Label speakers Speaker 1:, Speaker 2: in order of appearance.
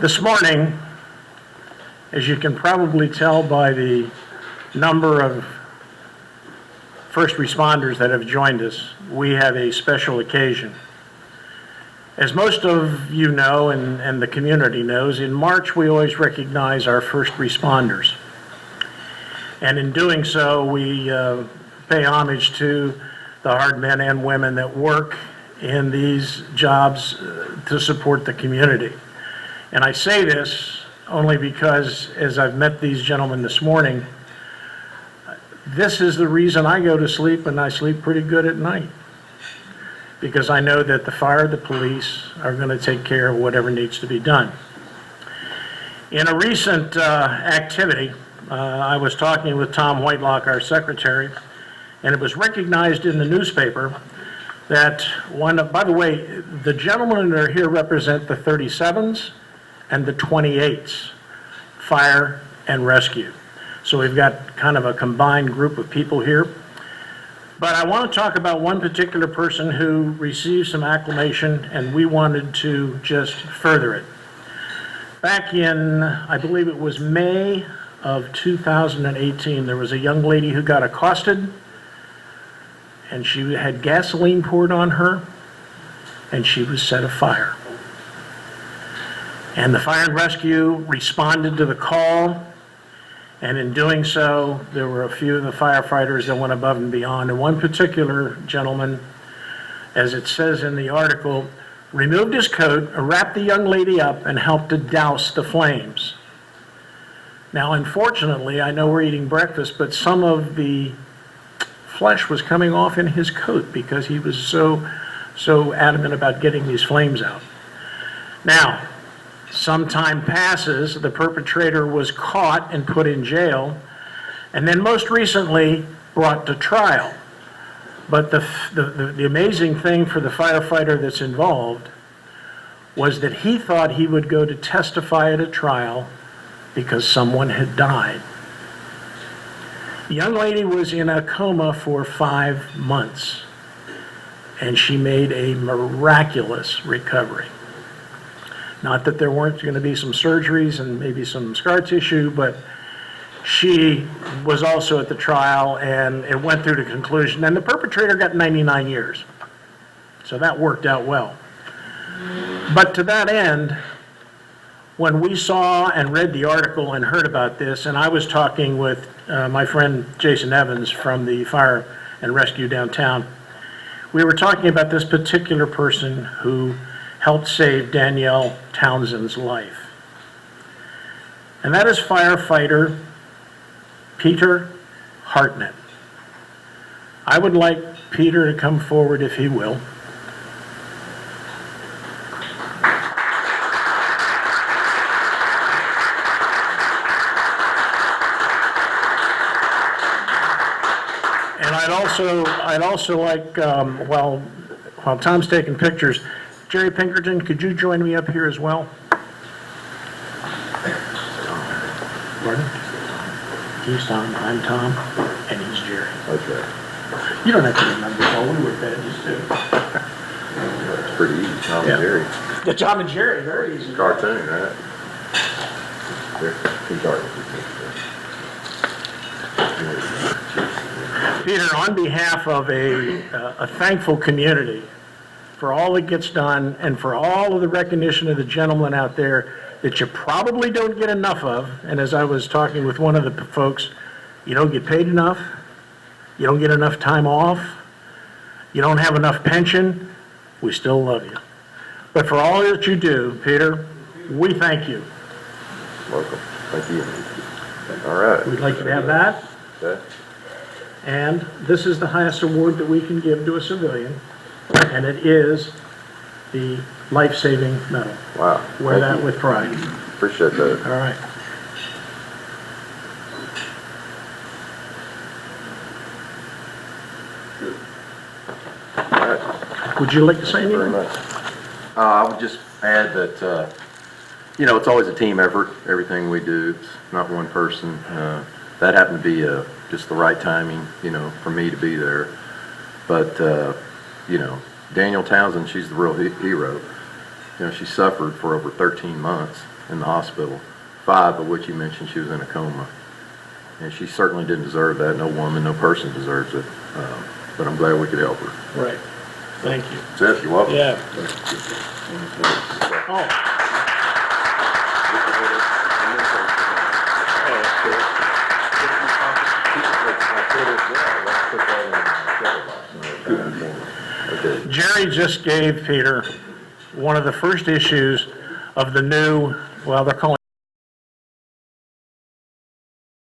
Speaker 1: This morning, as you can probably tell by the number of first responders that have joined us, we have a special occasion. As most of you know and the community knows, in March we always recognize our first responders. And in doing so, we pay homage to the hard men and women that work in these jobs to support the community. And I say this only because, as I've met these gentlemen this morning, this is the reason I go to sleep, and I sleep pretty good at night. Because I know that the fire, the police are going to take care of whatever needs to be done. In a recent activity, I was talking with Tom Whitelock, our secretary, and it was recognized in the newspaper that by the way, the gentlemen that are here represent the 37s and the 28s, fire and rescue. So we've got kind of a combined group of people here. But I want to talk about one particular person who received some acclamation, and we wanted to just further it. Back in, I believe it was May of 2018, there was a young lady who got accosted, and she had gasoline poured on her, and she was set afire. And the fire and rescue responded to the call, and in doing so, there were a few of the firefighters that went above and beyond. And one particular gentleman, as it says in the article, removed his coat, wrapped the young lady up, and helped to douse the flames. Now, unfortunately, I know we're eating breakfast, but some of the flesh was coming off in his coat because he was so adamant about getting these flames out. Now, some time passes, the perpetrator was caught and put in jail, and then most recently brought to trial. But the amazing thing for the firefighter that's involved was that he thought he would go to testify at a trial because someone had died. The young lady was in a coma for 5 months, and she made a miraculous recovery. Not that there weren't going to be some surgeries and maybe some scar tissue, but she was also at the trial, and it went through to conclusion. And the perpetrator got 99 years. So that worked out well. But to that end, when we saw and read the article and heard about this, and I was talking with my friend Jason Evans from the Fire and Rescue downtown, we were talking about this particular person who helped save Danielle Townsend's life. And that is firefighter Peter Hartnett. I would like Peter to come forward if he will. And I'd also like, while Tom's taking pictures, Jerry Pinkerton, could you join me up here as well? Pardon? He's Tom, I'm Tom, and he's Jerry.
Speaker 2: Okay.
Speaker 1: You don't have to remember, all we were badges too.
Speaker 2: That's pretty easy, Tom and Jerry.
Speaker 1: Yeah, Tom and Jerry, very easy.
Speaker 2: Cartoon, right? There, he's already.
Speaker 1: Peter, on behalf of a thankful community for all that gets done and for all of the recognition of the gentlemen out there that you probably don't get enough of, and as I was talking with one of the folks, you don't get paid enough, you don't get enough time off, you don't have enough pension, we still love you. But for all that you do, Peter, we thank you.
Speaker 2: Welcome. Thank you. All right.
Speaker 1: We'd like you to have that.
Speaker 2: Okay.
Speaker 1: And this is the highest award that we can give to a civilian, and it is the life-saving medal.
Speaker 2: Wow.
Speaker 1: Wear that with pride.
Speaker 2: Appreciate that.
Speaker 1: All right.
Speaker 2: All right.
Speaker 1: Would you like to say
Speaker 2: Thank you very
Speaker 1: anything?
Speaker 2: much. I would just add that, it's always a team effort, everything we do. It's not one person. That happened to be just the right timing, for me to be there. But, Danielle Townsend, she's the real hero. She suffered for over 13 months, in the hospital, 5 of which you mentioned she was in a coma. And she certainly didn't deserve that. No woman, no person deserves it. But I'm glad we could help her.
Speaker 1: Right. Thank you.
Speaker 2: Seth, you're welcome.
Speaker 1: Yeah. Oh, Jerry just gave Peter one of the first issues of the new, well, they're calling